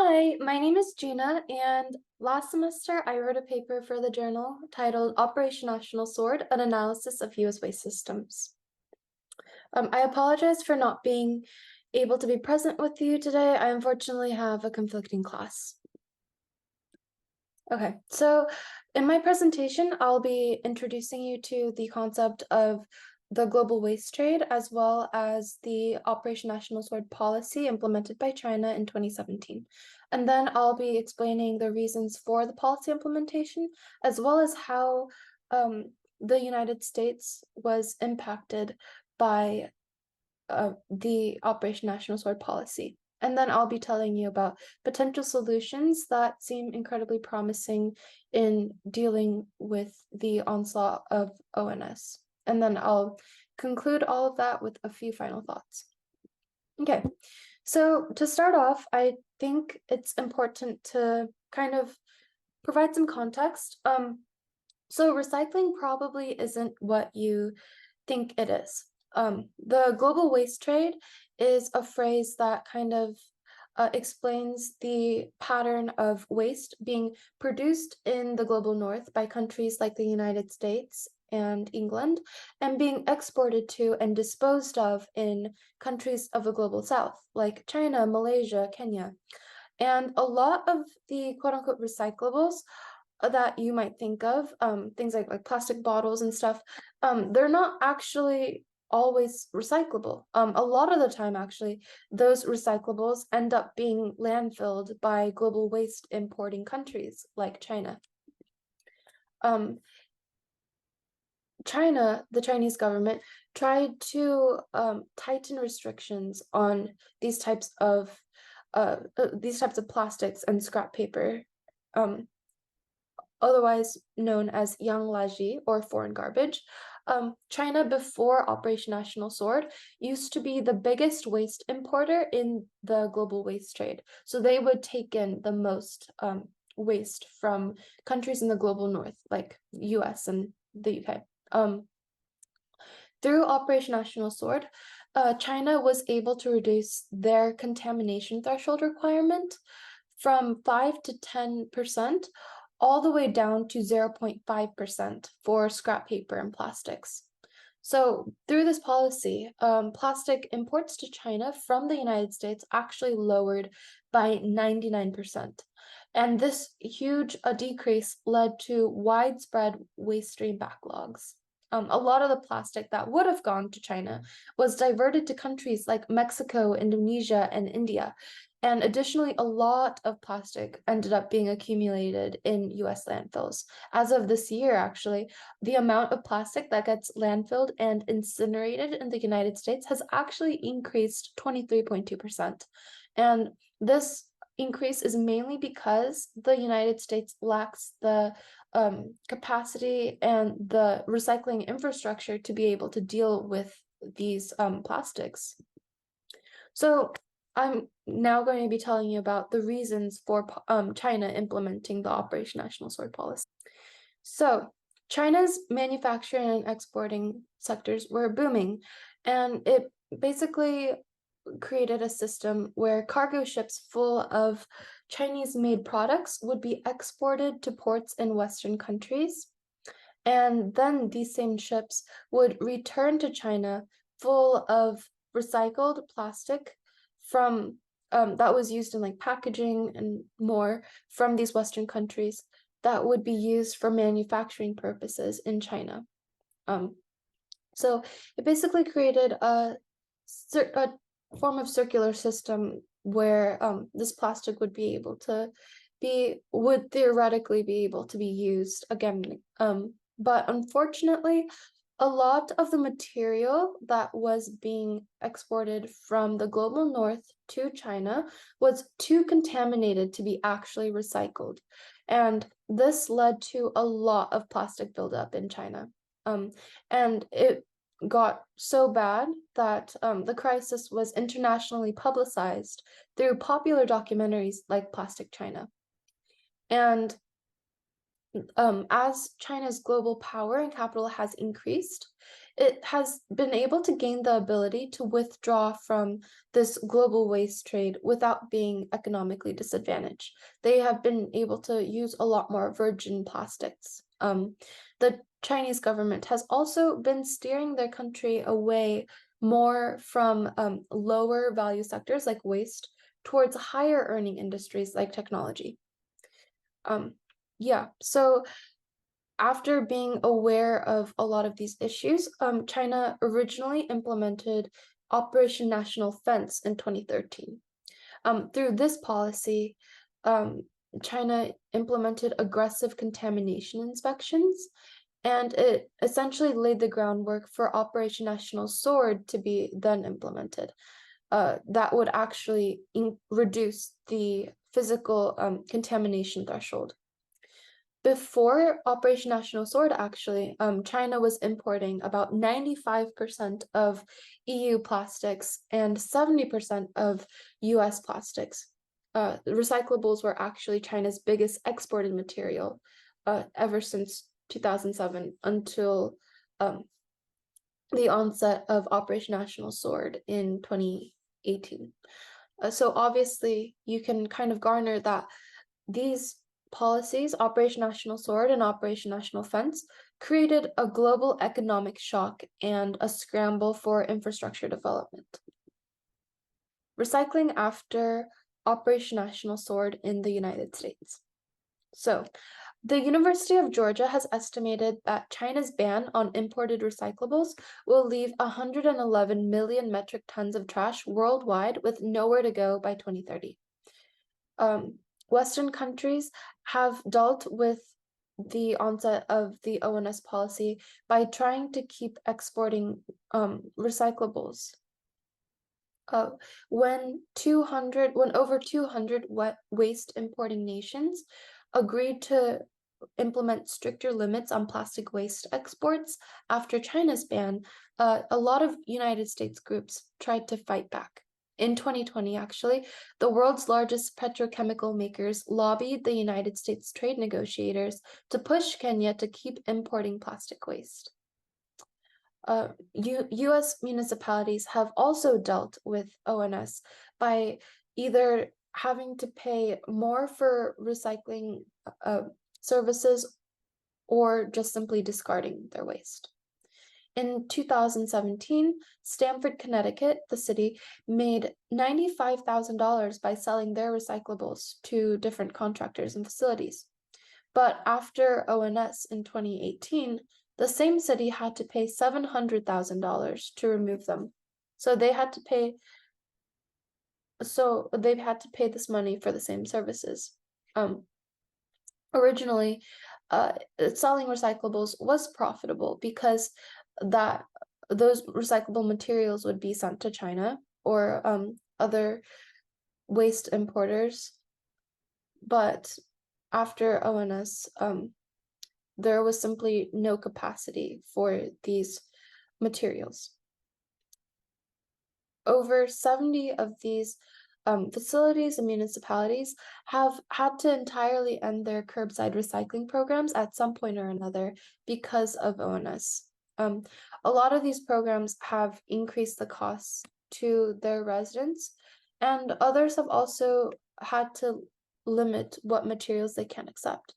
Hi, my name is Gina, and last semester I wrote a paper for the journal titled Operation National Sword, an analysis of US waste systems. I apologize for not being able to be present with you today. I unfortunately have a conflicting class. Okay, so in my presentation, I'll be introducing you to the concept of the global waste trade, as well as the Operation National Sword policy implemented by China in 2017. And then I'll be explaining the reasons for the policy implementation, as well as how the United States was impacted by the Operation National Sword policy. And then I'll be telling you about potential solutions that seem incredibly promising in dealing with the onslaught of ONS. And then I'll conclude all of that with a few final thoughts. Okay, so to start off, I think it's important to kind of provide some context. So recycling probably isn't what you think it is. The global waste trade is a phrase that kind of explains the pattern of waste being produced in the global north by countries like the United States and England, and being exported to and disposed of in countries of the global south, like China, Malaysia, Kenya. And a lot of the quote-unquote recyclables that you might think of, things like plastic bottles and stuff, they're not actually always recyclable. A lot of the time, actually, those recyclables end up being landfilled by global waste importing countries like China. The Chinese government, tried to tighten restrictions on these types of plastics and scrap paper, otherwise known as yang laji or foreign garbage. China, before Operation National Sword, used to be the biggest waste importer in the global waste trade. So they would take in the most waste from countries in the global north, like US and the UK. Through Operation National Sword, China was able to reduce their contamination threshold requirement from 5 to 10%, all the way down to 0.5% for scrap paper and plastics. So through this policy, plastic imports to China from the United States actually lowered by 99%. And this huge decrease led to widespread waste stream backlogs. A lot of the plastic that would have gone to China was diverted to countries like Mexico, Indonesia, and India. And additionally, a lot of plastic ended up being accumulated in US landfills. As of this year, actually, the amount of plastic that gets landfilled and incinerated in the United States has actually increased 23.2%. And this increase is mainly because the United States lacks the capacity and the recycling infrastructure to be able to deal with these plastics. So I'm now going to be telling you about the reasons for China implementing the Operation National Sword policy. So China's manufacturing and exporting sectors were booming, and it basically created a system where cargo ships full of Chinese-made products would be exported to ports in Western countries. And then these same ships would return to China full of recycled plastic from that was used in like packaging and more from these Western countries that would be used for manufacturing purposes in China. So it basically created a form of circular system where this plastic would theoretically be able to be used again. But unfortunately, a lot of the material that was being exported from the global north to China was too contaminated to be actually recycled. And this led to a lot of plastic buildup in China. And it got so bad that the crisis was internationally publicized through popular documentaries like Plastic China. And as China's global power and capital has increased, it has been able to gain the ability to withdraw from this global waste trade without being economically disadvantaged. They have been able to use a lot more virgin plastics. The Chinese government has also been steering their country away more from lower value sectors like waste towards higher earning industries like technology. Yeah, so after being aware of a lot of these issues, China originally implemented Operation National Fence in 2013. Through this policy, um, China implemented aggressive contamination inspections, and it essentially laid the groundwork for Operation National Sword to be then implemented. That would actually reduce the physical contamination threshold. Before Operation National Sword, actually, China was importing about 95% of EU plastics and 70% of US plastics. Recyclables were actually China's biggest exported material ever since 2007 until the onset of Operation National Sword in 2018. So obviously, you can kind of garner that these policies, Operation National Sword and Operation National Fence, created a global economic shock and a scramble for infrastructure development. Recycling after Operation National Sword in the United States. So, the University of Georgia has estimated that China's ban on imported recyclables will leave 111 million metric tons of trash worldwide with nowhere to go by 2030. Western countries have dealt with the onset of the ONS policy by trying to keep exporting recyclables. When over 200 waste importing nations agreed to implement stricter limits on plastic waste exports after China's ban, a lot of United States groups tried to fight back. In 2020, actually, the world's largest petrochemical makers lobbied the United States trade negotiators to push Kenya to keep importing plastic waste. US municipalities have also dealt with ONS by either having to pay more for recycling services or just simply discarding their waste. In 2017, Stamford, Connecticut, the city, made $95,000 by selling their recyclables to different contractors and facilities. But after ONS in 2018, the same city had to pay $700,000 to remove them. So they've had to pay this money for the same services. Originally, selling recyclables was profitable because those recyclable materials would be sent to China or other waste importers. But after ONS, there was simply no capacity for these materials. Over 70 of these facilities and municipalities have had to entirely end their curbside recycling programs at some point or another because of ONS. A lot of these programs have increased the costs to their residents, and others have also had to limit what materials they can accept.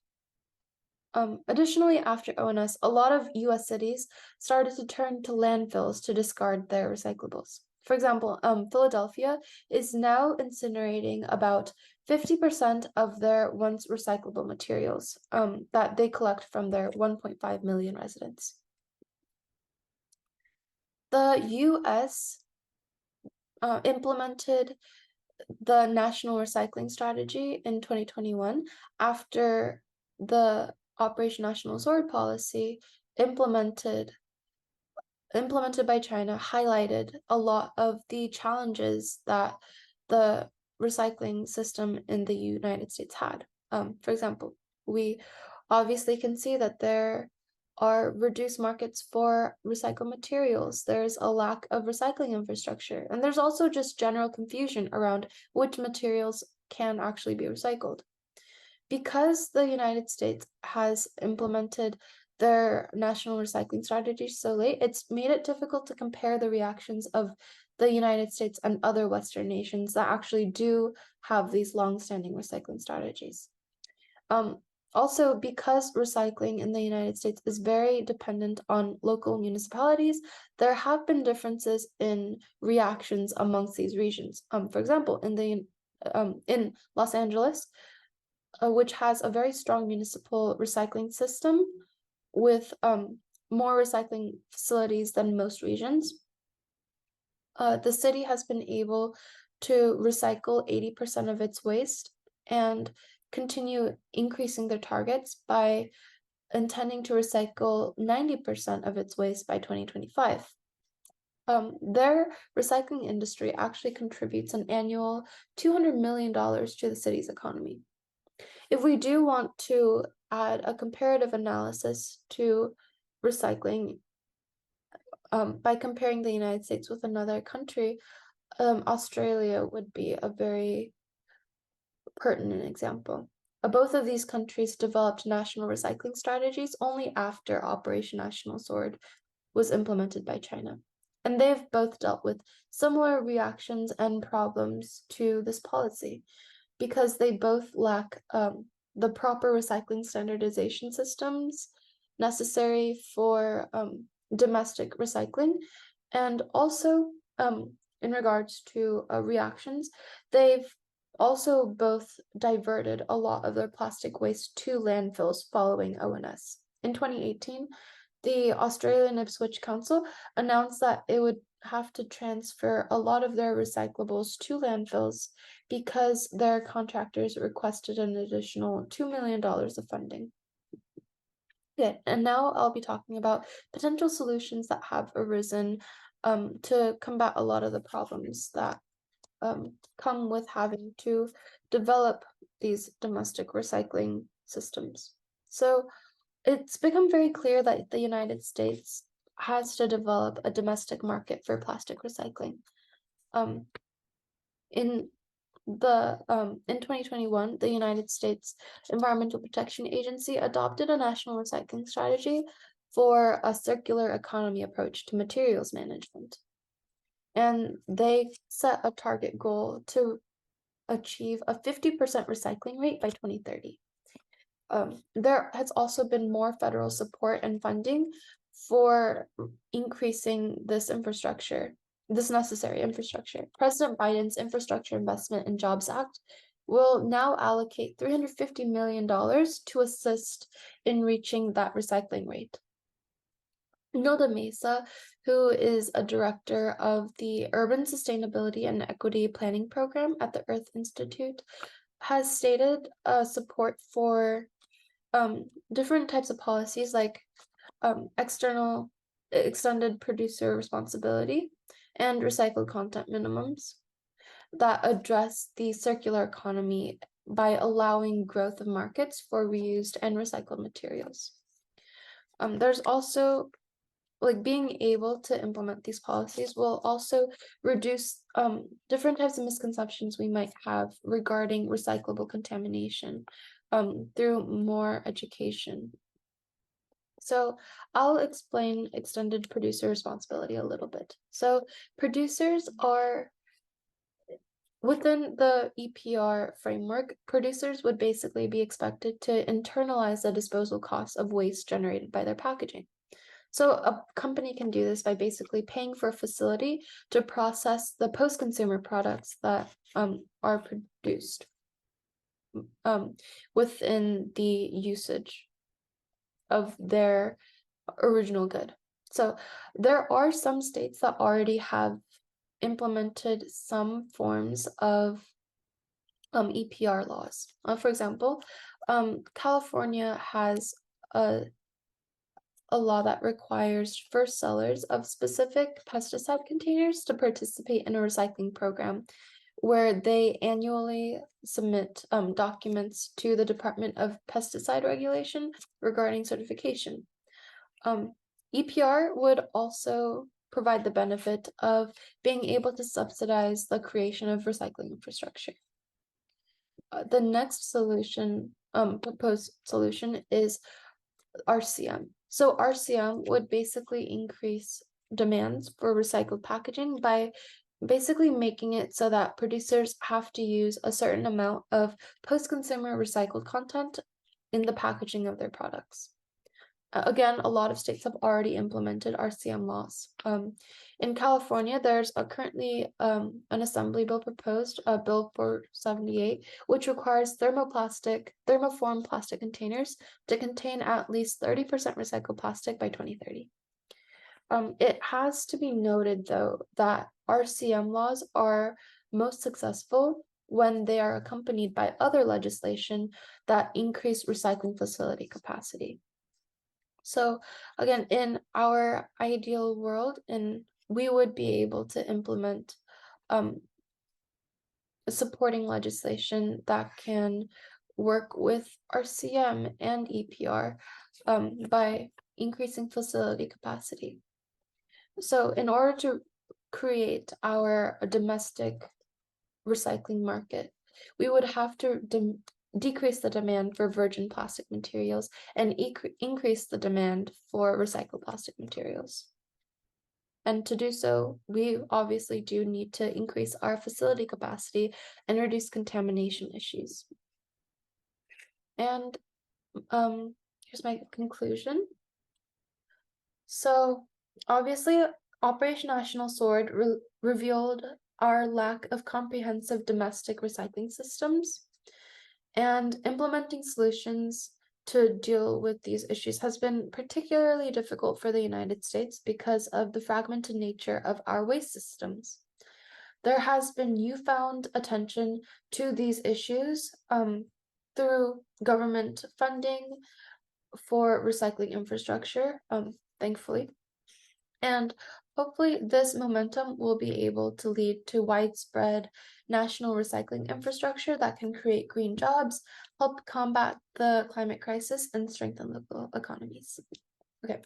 Additionally, after ONS, a lot of US cities started to turn to landfills to discard their recyclables. For example, Philadelphia is now incinerating about 50% of their once recyclable materials that they collect from their 1.5 million residents. The US implemented the National Recycling Strategy in 2021 after the Operation National Sword policy implemented by China highlighted a lot of the challenges that the recycling system in the United States had. For example, we obviously can see that there are reduced markets for recycled materials. There's a lack of recycling infrastructure, and there's also just general confusion around which materials can actually be recycled. Because the United States has implemented their national recycling strategy so late, it's made it difficult to compare the reactions of the United States and other Western nations that actually do have these long-standing recycling strategies. Also, because recycling in the United States is very dependent on local municipalities, there have been differences in reactions amongst these regions. For example, in Los Angeles, which has a very strong municipal recycling system with more recycling facilities than most regions, the city has been able to recycle 80% of its waste and continue increasing their targets by intending to recycle 90% of its waste by 2025. Their recycling industry actually contributes an annual $200 million to the city's economy. If we do want to add a comparative analysis to recycling, by comparing the United States with another country, Australia would be a very pertinent example. Both of these countries developed national recycling strategies only after Operation National Sword was implemented by China. And they've both dealt with similar reactions and problems to this policy because they both lack the proper recycling standardization systems necessary for domestic recycling. And also, in regards to reactions, they've also both diverted a lot of their plastic waste to landfills following ONS. In 2018, the Australian Ipswich Council announced that it would have to transfer a lot of their recyclables to landfills because their contractors requested an additional $2 million of funding. Okay, and now I'll be talking about potential solutions that have arisen to combat a lot of the problems that come with having to develop these domestic recycling systems. So it's become very clear that the United States has to develop a domestic market for plastic recycling. In 2021, the United States Environmental Protection Agency adopted a national recycling strategy for a circular economy approach to materials management. And they set a target goal to achieve a 50% recycling rate by 2030. There has also been more federal support and funding for increasing this necessary infrastructure. President Biden's Infrastructure Investment and Jobs Act will now allocate $350 million to assist in reaching that recycling rate. Nilda Mesa, who is a director of the Urban Sustainability and Equity Planning Program at the Earth Institute, has stated support for different types of policies like extended producer responsibility and recycled content minimums that address the circular economy by allowing growth of markets for reused and recycled materials. There's also being able to implement these policies will also reduce different types of misconceptions we might have regarding recyclable contamination through more education. So I'll explain extended producer responsibility a little bit. So producers are, within the EPR framework, producers would basically be expected to internalize the disposal costs of waste generated by their packaging. So a company can do this by basically paying for a facility to process the post-consumer products that are produced within the usage of their original good. So there are some states that already have implemented some forms of EPR laws. For example, California has a law that requires first sellers of specific pesticide containers to participate in a recycling program where they annually submit documents to the Department of Pesticide Regulation regarding certification. EPR would also provide the benefit of being able to subsidize the creation of recycling infrastructure. The next solution, proposed solution, is RCM, So RCM would basically increase demands for recycled packaging by basically making it so that producers have to use a certain amount of post-consumer recycled content in the packaging of their products. Again, a lot of states have already implemented RCM laws. In California, there's currently an assembly bill proposed, Bill 478, which requires thermoform plastic containers to contain at least 30% recycled plastic by 2030. It has to be noted, though, that RCM laws are most successful when they are accompanied by other legislation that increase recycling facility capacity. So again, in our ideal world, we would be able to implement supporting legislation that can work with RCM and EPR by increasing facility capacity. So in order to create our domestic recycling market, we would have to decrease the demand for virgin plastic materials and increase the demand for recycled plastic materials. And to do so, we obviously do need to increase our facility capacity and reduce contamination issues. And here's my conclusion. So obviously, Operation National Sword revealed our lack of comprehensive domestic recycling systems, and implementing solutions to deal with these issues has been particularly difficult for the United States because of the fragmented nature of our waste systems. There has been newfound attention to these issues through government funding for recycling infrastructure, thankfully. And hopefully this momentum will be able to lead to widespread national recycling infrastructure that can create green jobs, help combat the climate crisis, and strengthen local economies. Okay,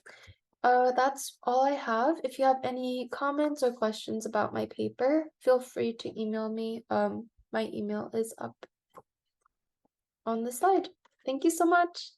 that's all I have. If you have any comments or questions about my paper, feel free to email me. My email is up on the slide. Thank you so much.